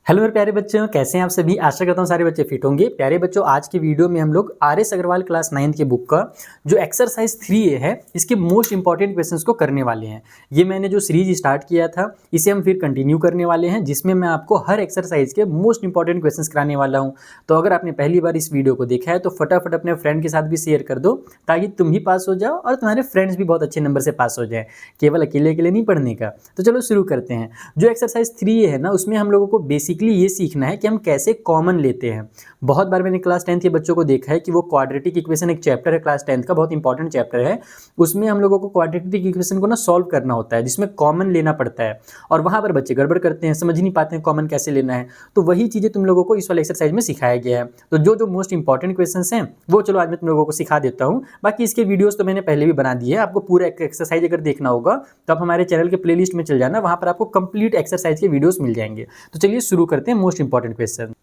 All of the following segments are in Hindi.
हेलो मेरे प्यारे बच्चों, कैसे हैं आप सभी। आशा करता हूँ सारे बच्चे फिट होंगे। प्यारे बच्चों, आज की वीडियो में हम लोग आर.एस. अग्रवाल क्लास 9 की बुक का जो एक्सरसाइज 3A है, इसके मोस्ट इंपॉर्टेंट क्वेश्चंस को करने वाले हैं। ये मैंने जो सीरीज स्टार्ट किया था, इसे हम फिर कंटिन्यू करने वाले हैं, जिसमें मैं आपको हर एक्सरसाइज के मोस्ट इंपॉर्टेंट क्वेश्चंस कराने वाला हूँ। तो अगर आपने पहली बार इस वीडियो को देखा है तो फटाफट अपने फ्रेंड के साथ भी शेयर कर दो, ताकि तुम भी पास हो जाओ और तुम्हारे फ्रेंड्स भी बहुत अच्छे नंबर से पास हो जाए। केवल अकेले अकेले नहीं पढ़ने का। तो चलो शुरू करते हैं। जो एक्सरसाइज 3A है ना, उसमें हम लोगों को बेसिकली ये सीखना है कि हम कैसे कॉमन लेते हैं। बहुत बार मैंने क्लास 10 के बच्चों को देखा है कि वो क्वाड्रेटिक इक्वेशन, एक चैप्टर है क्लास 10 का, बहुत इंपॉर्टेंट चैप्टर है। उसमें हम लोगों को क्वाड्रेटिक इक्वेशन को ना सॉल्व करना होता है, जिसमें कॉमन लेना पड़ता है, और वहाँ पर बच्चे गड़बड़ करते हैं, समझ ही नहीं पाते हैं कॉमन कैसे लेना है। तो वही चीज़ें तुम लोगों को इस वाले एक्सरसाइज में सिखाया गया है। तो जो जो मोस्ट इंपॉर्टेंट क्वेश्चन हैं वो चलो आज मैं तुम लोगों को सिखा देता हूँ। बाकी इसके वीडियोस तो मैंने पहले भी बना दिए हैं। आपको पूरा एक्सरसाइज अगर देखना होगा तो आप हमारे चैनल के प्लेलिस्ट में चल जाना, वहाँ पर आपको कंप्लीट एक्सरसाइज के वीडियोस मिल जाएंगे। तो चलिए शुरू करते हैं मोस्ट इंपॉर्टेंट क्वेश्चन।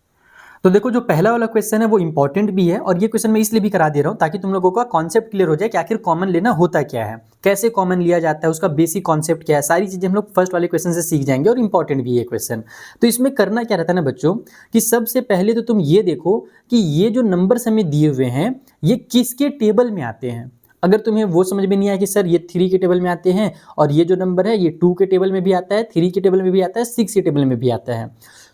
तो देखो, जो पहला वाला क्वेश्चन है वो इंपॉर्टेंट भी है, और ये क्वेश्चन मैं इसलिए भी करा दे रहा हूँ ताकि तुम लोगों का कॉन्सेप्ट क्लियर हो जाए कि आखिर कॉमन लेना होता क्या है, कैसे कॉमन लिया जाता है, उसका बेसिक कॉन्सेप्ट क्या है। सारी चीज़ें हम लोग फर्स्ट वाले क्वेश्चन से सीख जाएंगे, और इंपॉर्टेंट भी है क्वेश्चन। तो इसमें करना क्या रहता है ना बच्चों, कि सबसे पहले तो तुम ये देखो कि ये जो नंबर्स हमें दिए हुए हैं ये किसके टेबल में आते हैं। अगर तुम्हें वो समझ में नहीं आया कि सर ये 3 के टेबल में आते हैं, और ये जो नंबर है ये 2 के टेबल में भी आता है, 3 के टेबल में भी आता है, 6 के टेबल में भी आता है,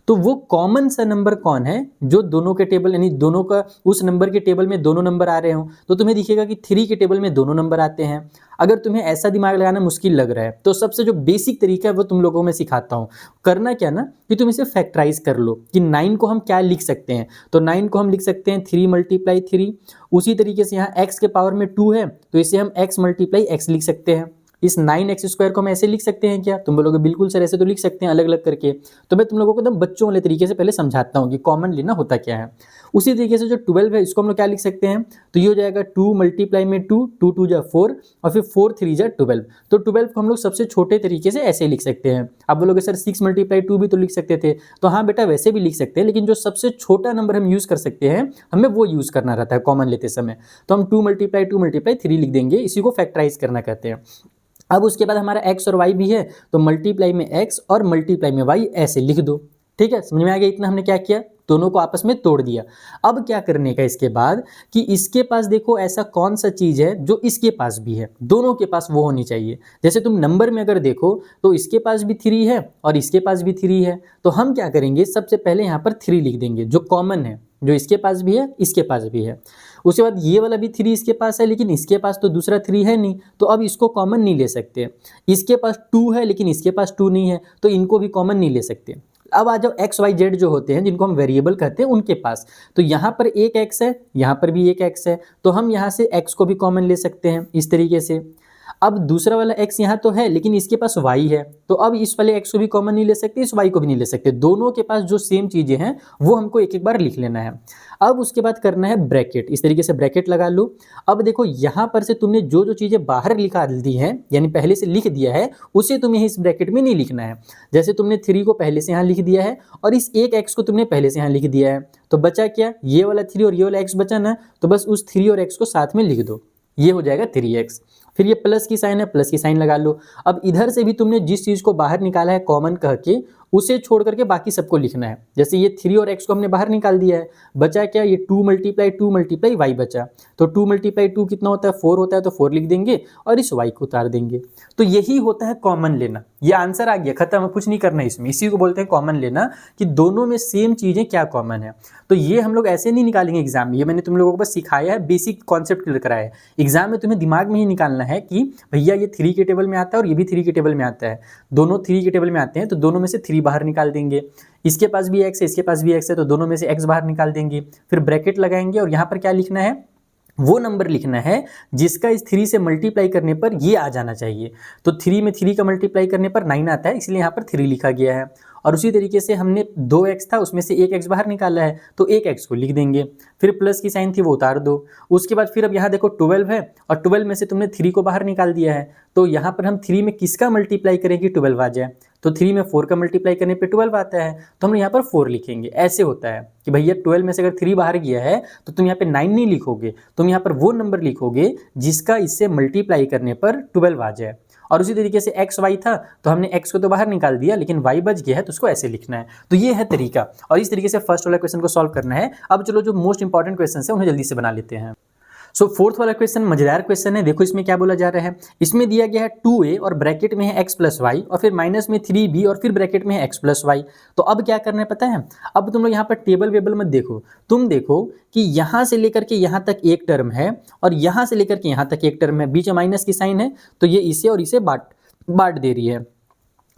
तो वो कॉमन सा नंबर कौन है जो दोनों के टेबल, यानी दोनों का उस नंबर के टेबल में दोनों नंबर आ रहे हो। तो तुम्हें दिखेगा कि 3 के टेबल में दोनों नंबर आते हैं। अगर तुम्हें ऐसा दिमाग लगाना मुश्किल लग रहा है तो सबसे जो बेसिक तरीका है वो तुम लोगों में सिखाता हूँ। करना क्या ना, कि तुम इसे फैक्टराइज कर लो कि 9 को हम क्या लिख सकते हैं। तो 9 को हम लिख सकते हैं 3 × 3। उसी तरीके से यहाँ x के पावर में 2 है तो इसे हम x × x लिख सकते हैं। इस 9x² को हम ऐसे लिख सकते हैं क्या? तुम बोलोगे बिल्कुल सर, ऐसे तो लिख सकते हैं अलग अलग करके। तो मैं तुम लोगों को एकदम बच्चों वाले तरीके से पहले समझाता हूँ कि कॉमन लेना होता क्या है। उसी तरीके से जो 12 है इसको हम लोग क्या लिख सकते हैं, तो ये हो जाएगा 2 × 2, 2 2 जा 4, और फिर 4 3 जा 12। तो 12 को हम लोग सबसे छोटे तरीके से ऐसे लिख सकते हैं। आप बोलोगे सर 6 × 2 भी तो लिख सकते थे। तो हाँ बेटा, वैसे भी लिख सकते हैं, लेकिन जो सबसे छोटा नंबर हम यूज़ कर सकते हैं, हमें वो यूज़ करना रहता है कॉमन लेते समय। तो हम 2 × 2 × 3 लिख देंगे। इसी को फैक्टराइज करना कहते हैं। अब उसके बाद हमारा x और y भी है, तो मल्टीप्लाई में x और मल्टीप्लाई में y ऐसे लिख दो। ठीक है, समझ में आ गया? इतना हमने क्या किया, दोनों को आपस में तोड़ दिया। अब क्या करने का इसके बाद, कि इसके पास देखो ऐसा कौन सा चीज़ है जो इसके पास भी है, दोनों के पास वो होनी चाहिए। जैसे तुम नंबर में अगर देखो तो इसके पास भी 3 है और इसके पास भी 3 है। तो हम क्या करेंगे, सबसे पहले यहाँ पर 3 लिख देंगे जो कॉमन है, जो इसके पास भी है इसके पास भी है। उसके बाद ये वाला भी 3 इसके पास है, लेकिन इसके पास तो दूसरा 3 है नहीं, तो अब इसको कॉमन नहीं ले सकते। इसके पास 2 है लेकिन इसके पास 2 नहीं है, तो इनको भी कॉमन नहीं ले सकते। अब आ जाओ x y z जो होते हैं, जिनको हम वेरिएबल कहते हैं, उनके पास। तो यहाँ पर एक x है, यहाँ पर भी एक x है, तो हम यहाँ से x को भी कॉमन ले सकते हैं इस तरीके से। अब दूसरा वाला x यहाँ तो है लेकिन इसके पास y है, तो अब इस वाले x को भी कॉमन नहीं ले सकते, इस y को भी नहीं ले सकते। दोनों के पास जो सेम चीज़ें हैं वो हमको एक एक बार लिख लेना है। अब उसके बाद करना है ब्रैकेट, इस तरीके से ब्रैकेट लगा लो। अब देखो यहाँ पर से तुमने जो जो चीज़ें बाहर लिखा दी हैं, यानी पहले से लिख दिया है, उसे तुम्हें इस ब्रैकेट में नहीं लिखना है। जैसे तुमने 3 को पहले से यहाँ लिख दिया है और इस एक x को तुमने पहले से यहाँ लिख दिया है, तो बचा क्या, ये वाला 3 और ये वाला x बचा ना, तो बस उस 3 और x को साथ में लिख दो, ये हो जाएगा 3x। फिर ये प्लस की साइन है, प्लस की साइन लगा लो। अब इधर से भी तुमने जिस चीज़ को बाहर निकाला है कॉमन कह के, उसे छोड़ करके बाकी सबको लिखना है। जैसे ये 3 और x को हमने बाहर निकाल दिया है, बचा क्या, ये 2 × 2 × y बचा। तो 2 × 2 कितना होता है, 4 होता है, तो 4 लिख देंगे और इस y को उतार देंगे। तो यही होता है कॉमन लेना। ये आंसर आ गया, खत्म, कुछ नहीं करना इसमें। इसी को बोलते हैं कॉमन लेना, कि दोनों में सेम चीज़ें क्या कॉमन है। तो ये हम लोग ऐसे नहीं निकालेंगे एग्जाम में, ये मैंने तुम लोगों को बस सिखाया है, बेसिक कॉन्सेप्ट क्लियर कराया है। एग्जाम में तुम्हें दिमाग में ही निकालना है कि भैया ये 3 के टेबल में आता है और ये भी 3 के टेबल में आता है, दोनों 3 के टेबल में आते हैं, तो दोनों में से 3 बाहर निकाल देंगे। इसके पास भी x है, इसके पास भी x है, तो दोनों में से x बाहर निकाल देंगे। फिर ब्रैकेट लगाएंगे और यहाँ पर क्या लिखना है, वो नंबर लिखना है जिसका इस 3 से मल्टीप्लाई करने पर ये आ जाना चाहिए। तो 3 में 3 का मल्टीप्लाई करने पर 9 आता है, इसलिए यहाँ पर 3 लिखा गया है। और उसी तरीके से हमने 2x था, उसमें से एक x बाहर निकाला है, तो एक x को लिख देंगे। फिर प्लस की साइन थी वो उतार दो। उसके बाद फिर अब यहाँ देखो 12 है और 12 में से तुमने 3 को बाहर निकाल दिया है, तो यहाँ पर हम 3 में किसका मल्टीप्लाई करें कि 12 आ जाए। तो 3 में 4 का मल्टीप्लाई करने पे 12 आता है, तो हम यहाँ पर 4 लिखेंगे। ऐसे होता है कि भैया 12 में से अगर 3 बाहर गया है तो तुम यहाँ पे 9 नहीं लिखोगे, तुम यहाँ पर वो नंबर लिखोगे जिसका इससे मल्टीप्लाई करने पर 12 आ जाए। और उसी तरीके से एक्स वाई था तो हमने एक्स को तो बाहर निकाल दिया, लेकिन वाई बच गया है तो उसको ऐसे लिखना है। तो ये है तरीका, और इस तरीके से फर्स्ट वाला क्वेश्चन को सॉल्व करना है। अब चलो जो मोस्ट इंपॉर्टेंट क्वेश्चन है उन्हें जल्दी से बना लेते हैं। सो फोर्थ वाला क्वेश्चन मजेदार क्वेश्चन है। देखो इसमें क्या बोला जा रहा है, इसमें दिया गया है 2a और ब्रैकेट में है x प्लस वाई, और फिर माइनस में 3b और फिर ब्रैकेट में है x प्लस वाई। तो अब क्या करना है पता है, अब तुम लोग यहाँ पर टेबल वेबल मत देखो, तुम देखो कि यहाँ से लेकर के यहाँ तक एक टर्म है और यहाँ से लेकर के यहाँ तक एक टर्म है, बीच में माइनस की साइन है, तो ये इसे और इसे बांट दे रही है।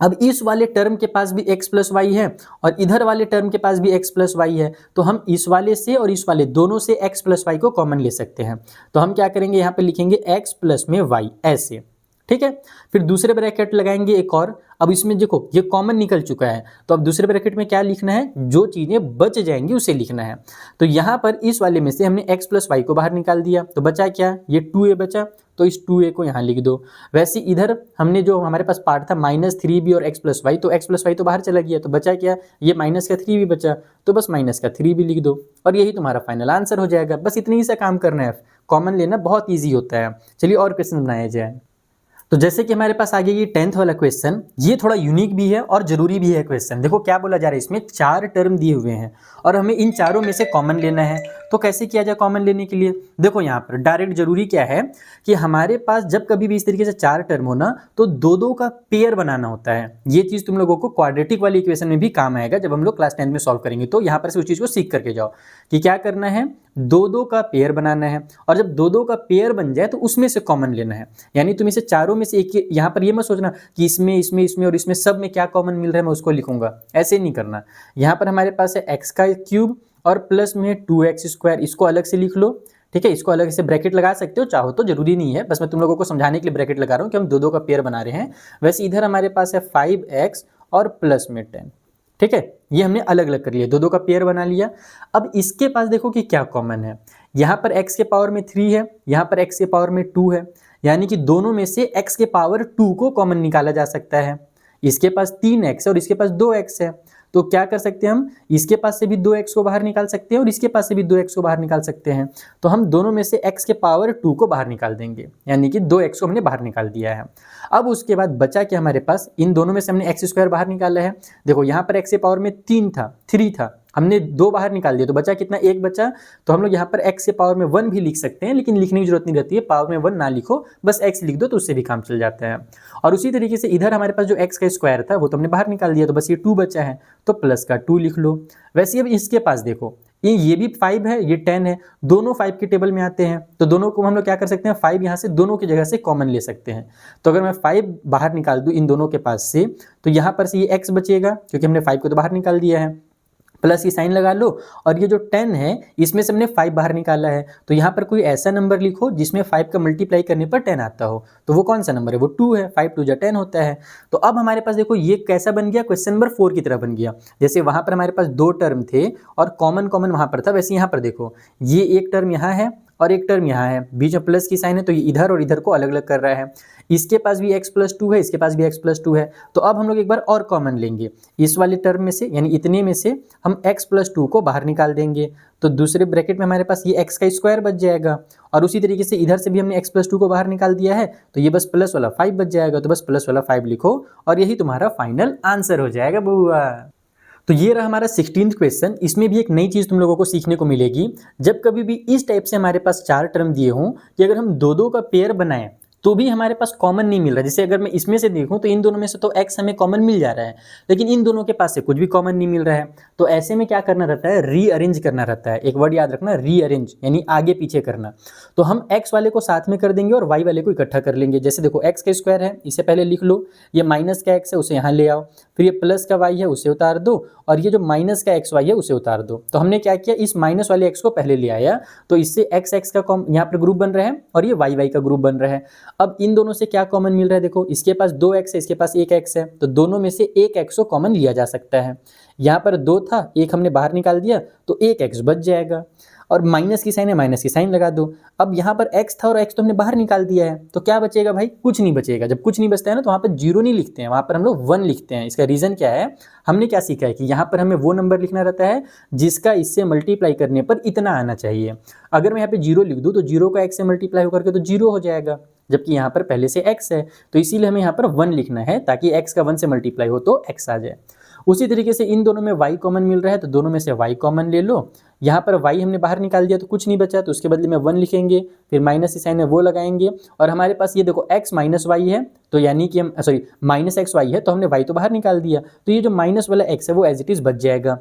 अब इस वाले टर्म के पास भी x प्लस वाई है और इधर वाले टर्म के पास भी x प्लस वाई है, तो हम इस वाले से और इस वाले दोनों से x प्लस वाई को कॉमन ले सकते हैं। तो हम क्या करेंगे, यहाँ पे लिखेंगे x प्लस में y ऐसे, ठीक है। फिर दूसरे ब्रैकेट लगाएंगे एक और, अब इसमें देखो ये कॉमन निकल चुका है, तो अब दूसरे ब्रैकेट में क्या लिखना है, जो चीज़ें बच जाएंगी उसे लिखना है। तो यहाँ पर इस वाले में से हमने x प्लस वाई को बाहर निकाल दिया, तो बचा क्या, ये 2a बचा, तो इस 2a को यहाँ लिख दो। वैसे इधर हमने जो हमारे पास पार्ट था माइनस 3b और x प्लस वाई, तो x प्लस वाई तो बाहर चला गया, तो बचा क्या, ये माइनस का 3b बचा, तो बस माइनस का 3b लिख दो और यही तुम्हारा फाइनल आंसर हो जाएगा। बस इतनी ही सा काम करना है, कॉमन लेना बहुत ईजी होता है। चलिए और क्वेश्चन बनाया जाए। तो जैसे कि हमारे पास आगे ये 10th वाला क्वेश्चन, ये थोड़ा यूनिक भी है और जरूरी भी है क्वेश्चन। देखो क्या बोला जा रहा है, इसमें 4 टर्म दिए हुए हैं और हमें इन चारों में से कॉमन लेना है। तो कैसे किया जाए कॉमन लेने के लिए, देखो यहाँ पर डायरेक्ट जरूरी क्या है कि हमारे पास जब कभी भी इस तरीके से 4 टर्म हो ना, तो 2-2 का पेयर बनाना होता है। ये चीज़ तुम लोगों को क्वाड्रेटिक वाली इक्वेशन में भी काम आएगा जब हम लोग क्लास 10 में सॉल्व करेंगे। तो यहाँ पर से उस चीज़ को सीख करके जाओ कि क्या करना है, 2-2 का पेयर बनाना है, और जब 2-2 का पेयर बन जाए तो उसमें से कॉमन लेना है। यानी तुम इसे चारों में से एक, यहाँ पर ये मत सोचना कि इसमें इसमें इसमें और इसमें सब में क्या कॉमन मिल रहा है मैं उसको लिखूंगा, ऐसे नहीं करना। यहाँ पर हमारे पास है x का क्यूब और प्लस में 2x स्क्वायर, इसको अलग से लिख लो, ठीक है। इसको अलग से ब्रैकेट लगा सकते हो चाहो तो, जरूरी नहीं है, बस मैं तुम लोगों को समझाने के लिए ब्रैकेट लगा रहा हूँ कि हम 2-2 का पेयर बना रहे हैं। वैसे इधर हमारे पास है 5x और प्लस में 10, ठीक है। ये हमने अलग अलग कर लिया, 2-2 का पेयर बना लिया। अब इसके पास देखो कि क्या कॉमन है, यहाँ पर x के पावर में 3 है, यहाँ पर x के पावर में 2 है, यानी कि दोनों में से x के पावर 2 को कॉमन निकाला जा सकता है। इसके पास 3x है और इसके पास 2x है, तो क्या कर सकते हैं हम, इसके पास से भी 2x को बाहर निकाल सकते हैं और इसके पास से भी 2x को बाहर निकाल सकते हैं। तो हम दोनों में से x के पावर 2 को बाहर निकाल देंगे, यानी कि 2x को हमने बाहर निकाल दिया है। अब उसके बाद बचा कि हमारे पास इन दोनों में से हमने x स्क्वायर बाहर निकाला है। देखो यहाँ पर x के पावर में 3 था, हमने 2 बाहर निकाल दिया, तो बचा कितना, 1 बचा। तो हम लोग यहाँ पर x के पावर में 1 भी लिख सकते हैं, लेकिन लिखने की जरूरत नहीं रहती है, पावर में 1 ना लिखो, बस x लिख दो तो उससे भी काम चल जाता है। और उसी तरीके से इधर हमारे पास जो x का स्क्वायर था वो तो हमने बाहर निकाल दिया, तो बस ये 2 बचा है, तो प्लस का 2 लिख लो। वैसे अब इसके पास देखो ये भी 5 है, ये 10 है, दोनों 5 के टेबल में आते हैं, तो दोनों को हम लोग क्या कर सकते हैं, 5 यहाँ से दोनों की जगह से कॉमन ले सकते हैं। तो अगर मैं 5 बाहर निकाल दूँ इन दोनों के पास से, तो यहाँ पर से ये x बचेगा क्योंकि हमने 5 को तो बाहर निकाल दिया है, प्लस की साइन लगा लो, और ये जो 10 है इसमें से हमने 5 बाहर निकाला है, तो यहाँ पर कोई ऐसा नंबर लिखो जिसमें 5 का मल्टीप्लाई करने पर 10 आता हो। तो वो कौन सा नंबर है, वो 2 है, 5 2 जा 10 होता है। तो अब हमारे पास देखो ये कैसा बन गया, क्वेश्चन नंबर 4 की तरह बन गया। जैसे वहाँ पर हमारे पास 2 टर्म थे और कॉमन वहाँ पर था, वैसे यहाँ पर देखो ये एक टर्म यहाँ है और एक टर्म यहाँ है, बीच में प्लस की साइन है, तो ये इधर और इधर को अलग अलग कर रहा है। इसके पास भी x प्लस 2 है, इसके पास भी x प्लस 2 है। तो अब हम लोग एक बार और कॉमन लेंगे, इस वाले टर्म में से यानी इतने में से हम x प्लस 2 को बाहर निकाल देंगे, तो दूसरे ब्रैकेट में हमारे पास ये x का स्क्वायर बच जाएगा। और उसी तरीके से इधर से भी हमने x प्लस 2 को बाहर निकाल दिया है, तो ये बस प्लस वाला 5 बच जाएगा, तो बस प्लस वाला 5 लिखो और यही तुम्हारा फाइनल आंसर हो जाएगा बुआ। तो ये रहा हमारा 16th क्वेश्चन। इसमें भी एक नई चीज़ तुम लोगों को सीखने को मिलेगी, जब कभी भी इस टाइप से हमारे पास 4 टर्म दिए हों कि अगर हम 2-2 का पेयर बनाएं तो भी हमारे पास कॉमन नहीं मिल रहा। जैसे अगर मैं इसमें से देखूं तो इन दोनों में से तो x हमें कॉमन मिल जा रहा है, लेकिन इन दोनों के पास से कुछ भी कॉमन नहीं मिल रहा है। तो ऐसे में क्या करना रहता है, रीअरेंज करना रहता है। एक वर्ड याद रखना, रीअरेंज, यानी आगे पीछे करना। तो हम x वाले को साथ में कर देंगे और y वाले को इकट्ठा कर लेंगे। जैसे देखो x का स्क्वायर है, इसे पहले लिख लो, ये माइनस का x है उसे यहाँ ले आओ, फिर ये प्लस का y है उसे उतार दो, और ये जो माइनस का xy है उसे उतार दो। तो हमने क्या किया, इस माइनस वाले x को पहले ले आया, तो इससे x का यहाँ पर ग्रुप बन रहा है और ये y का ग्रुप बन रहा है। अब इन दोनों से क्या कॉमन मिल रहा है, देखो इसके पास 2x है, इसके पास 1x है, तो दोनों में से 1x को कॉमन लिया जा सकता है। यहाँ पर 2 था, 1 हमने बाहर निकाल दिया, तो 1x बच जाएगा, और माइनस की साइन है, माइनस की साइन लगा दो। अब यहाँ पर x था और x तो हमने बाहर निकाल दिया है, तो क्या बचेगा भाई, कुछ नहीं बचेगा। जब कुछ नहीं बचता है ना, तो वहाँ पर 0 नहीं लिखते हैं, वहाँ पर हम लोग 1 लिखते हैं। इसका रीज़न क्या है, हमने क्या सीखा है कि यहाँ पर हमें वो नंबर लिखना रहता है जिसका इससे मल्टीप्लाई करने पर इतना आना चाहिए। अगर मैं यहाँ पे 0 लिख दूँ तो 0 का x से मल्टीप्लाई होकर के तो 0 हो जाएगा, जबकि यहाँ पर पहले से x है, तो इसीलिए हमें यहाँ पर 1 लिखना है ताकि x का 1 से मल्टीप्लाई हो तो x आ जाए। उसी तरीके से इन दोनों में y कॉमन मिल रहा है तो दोनों में से y कॉमन ले लो। यहाँ पर y हमने बाहर निकाल दिया तो कुछ नहीं बचा, तो उसके बदले में 1 लिखेंगे, फिर माइनस की साइन है वो लगाएंगे, और हमारे पास ये देखो x माइनस वाई है, तो यानी कि हम सॉरी माइनस एक्स वाई है, तो हमने y तो बाहर निकाल दिया, तो ये जो माइनस वाला x है वो एज इट इज बच जाएगा।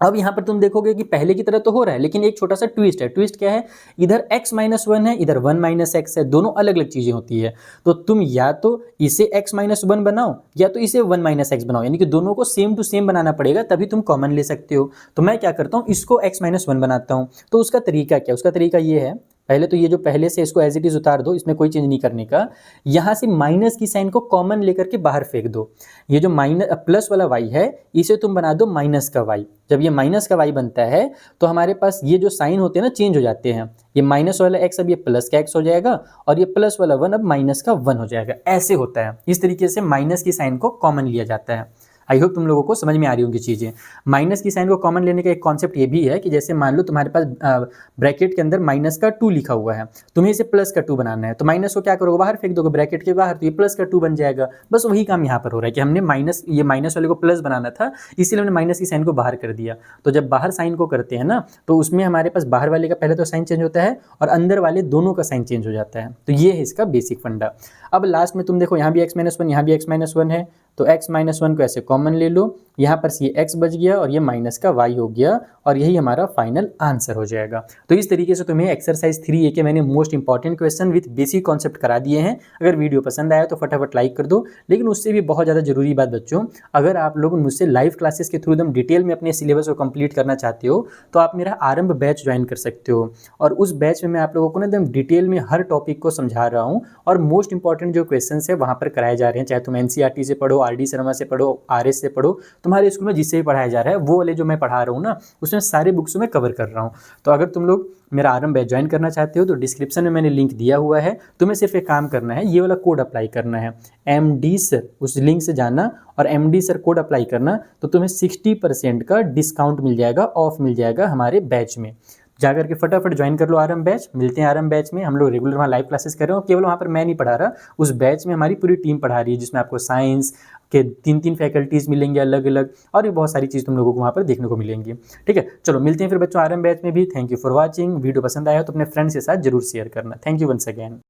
अब यहाँ पर तुम देखोगे कि पहले की तरह तो हो रहा है, लेकिन एक छोटा सा ट्विस्ट है। ट्विस्ट क्या है, इधर x माइनस 1 है, इधर 1 माइनस एक्स है, दोनों अलग अलग चीजें होती है। तो तुम या तो इसे x माइनस 1 बनाओ या तो इसे 1 माइनस एक्स बनाओ, यानी कि दोनों को सेम टू सेम बनाना पड़ेगा, तभी तुम कॉमन ले सकते हो। तो मैं क्या करता हूँ, इसको x माइनस 1 बनाता हूँ। तो उसका तरीका क्या, उसका तरीका ये है, पहले तो ये जो पहले से इसको एज इट इज उतार दो, इसमें कोई चेंज नहीं करने का। यहाँ से माइनस की साइन को कॉमन लेकर के बाहर फेंक दो। ये जो माइनस प्लस वाला y है इसे तुम बना दो माइनस का y। जब ये माइनस का y बनता है तो हमारे पास ये जो साइन होते हैं ना चेंज हो जाते हैं, ये माइनस वाला x अब ये प्लस का x हो जाएगा और ये प्लस वाला 1 अब माइनस का 1 हो जाएगा। ऐसे होता है, इस तरीके से माइनस की साइन को कॉमन लिया जाता है। आई होप तुम लोगों को समझ में आ रही होंगी चीज़ें। माइनस की साइन को कॉमन लेने का एक कॉन्सेप्ट ये भी है कि जैसे मान लो तुम्हारे पास ब्रैकेट के अंदर माइनस का 2 लिखा हुआ है, तुम्हें इसे प्लस का 2 बनाना है, तो माइनस को क्या करोगे, बाहर फेंक दोगे ब्रैकेट के बाहर, तो ये प्लस का 2 बन जाएगा। बस वही काम यहाँ पर हो रहा है कि हमने ये माइनस वाले को प्लस बनाना था, इसीलिए हमने माइनस की साइन को बाहर कर दिया। तो जब बाहर साइन को करते हैं ना, तो उसमें हमारे पास बाहर वाले का पहले तो साइन चेंज होता है और अंदर वाले दोनों का साइन चेंज हो जाता है। तो ये है इसका बेसिक फंडा। अब लास्ट में तुम देखो यहाँ भी x माइनस 1, यहाँ भी x माइनस 1 है, तो x माइनस 1 को ऐसे कॉमन ले लो, यहाँ पर से ये x बच गया और ये माइनस का y हो गया, और यही हमारा फाइनल आंसर हो जाएगा। तो इस तरीके से तुम्हें एक्सरसाइज 3A के मैंने most important question with basic concept करा दिए हैं। अगर वीडियो पसंद आया तो फटाफट लाइक कर दो। लेकिन उससे भी बहुत ज़्यादा जरूरी बात बच्चों, अगर आप लोग मुझसे लाइव क्लासेस के थ्रू एकदम डिटेल में अपने सिलेबस को कंप्लीट करना चाहते हो तो आप मेरा आरंभ बैच ज्वाइन कर सकते हो, और उस बैच में मैं आप लोगों को ना एकदम डिटेल में हर टॉपिक को समझा रहा हूँ, और मोस्ट इंपॉर्टेंट जो क्वेश्चन है वहाँ पर कराए जा रहे हैं। चाहे तुम NCERT से पढ़ो, RD शर्मा से पढ़ो, RS से पढ़ो, तुम्हारे स्कूल में जिससे भी पढ़ाया जा रहा है वो वाले जो मैं पढ़ा रहा हूँ ना, उसमें सारे बुक्स में कवर कर रहा हूँ। तो अगर तुम लोग मेरा आरंभ बैच ज्वाइन करना चाहते हो तो डिस्क्रिप्शन में मैंने लिंक दिया हुआ है, तुम्हें सिर्फ एक काम करना है, ये वाला कोड अप्लाई करना है MD सर, उस लिंक से जाना और MD सर कोड अप्लाई करना, तो तुम्हें 60% का डिस्काउंट मिल जाएगा, ऑफ मिल जाएगा हमारे बैच में। जाकर के फटाफट ज्वाइन कर लो आरंभ बैच। मिलते हैं आरंभ बैच में, हम लोग रेगुलर वहाँ लाइव क्लासेस कर रहे हो, केवल वहाँ पर मैं नहीं पढ़ा रहा, उस बैच में हमारी पूरी टीम पढ़ा रही है, जिसमें आपको साइंस के 3 फैकल्टीज़ मिलेंगे अलग अलग, और भी बहुत सारी चीज़ तुम लोगों को वहाँ पर देखने को मिलेंगी। ठीक है, चलो मिलते हैं फिर बच्चों आरंभ बैच में भी। Thank you for watching. Video पसंद आया तो अपने फ्रेंड्स के साथ जरूर शेयर करना। Thank you once again.